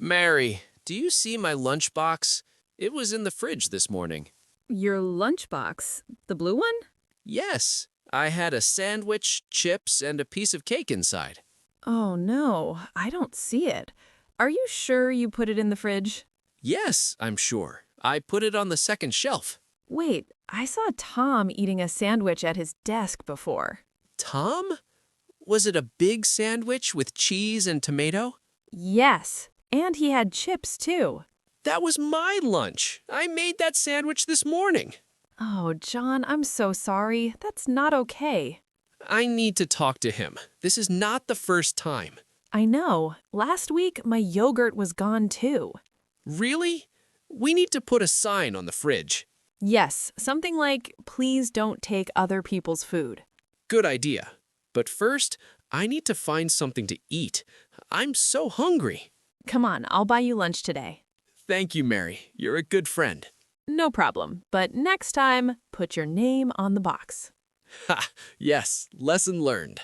Mary, do you see my lunchbox? It was in the fridge this morning. Your lunchbox, the blue one? Yes, I had a sandwich, chips, and a piece of cake inside. Oh no, I don't see it. Are you sure you put it in the fridge? Yes, I'm sure. I put it on the second shelf. Wait, I saw Tom eating a sandwich at his desk before. Tom? Was it a big sandwich with cheese and tomato? Yes, and he had chips too. That was my lunch. I made that sandwich this morning. Oh, John, I'm so sorry. That's not okay. I need to talk to him. This is not the first time. I know. Last week, my yogurt was gone too. Really? We need to put a sign on the fridge. Yes, something like, please don't take other people's food. Good idea. But first, I need to find something to eat. I'm so hungry. Come on, I'll buy you lunch today. Thank you, Mary. You're a good friend. No problem, but next time, put your name on the box. Ha! Yes, lesson learned.